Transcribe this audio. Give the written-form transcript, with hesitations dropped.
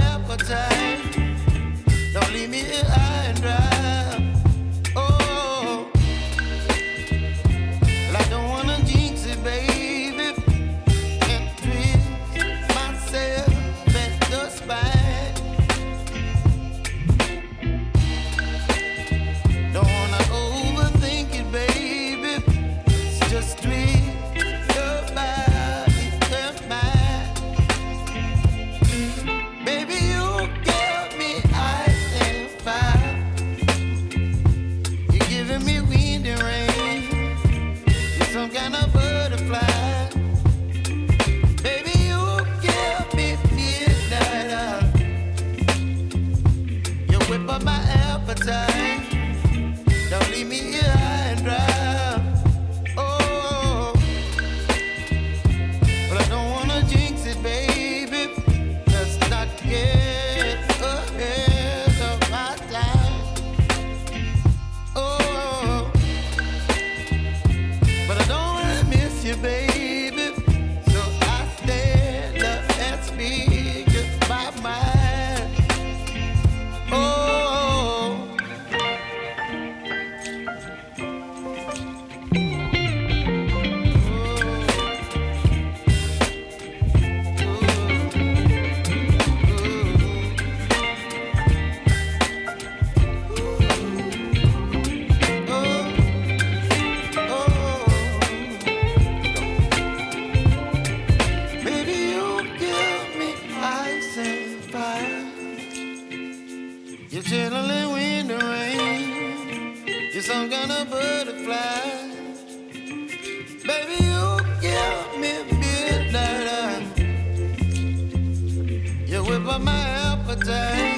appetite. Don't leave me here high and dry. Oh, well, I don't wanna jinx it, baby, and twist myself at the spine. Don't wanna overthink it, baby. It's just twist your body and mine. Baby, you give me ice and fire. You're giving me wind and rain. You're some kind of butterfly. Baby, you give me midnight oil. You whip up my appetite. Don't leave me here high and dry. Oh, but I don't wanna jinx it, baby. Let's not get ahead of my time. Oh, but I don't wanna miss you, baby. So I stand up and speak my mind. Oh. Baby, you give me ice and fire. You're chilling wind and rain. You're some kind of butterfly. Baby, you give me midnight oil. You whip up my appetite.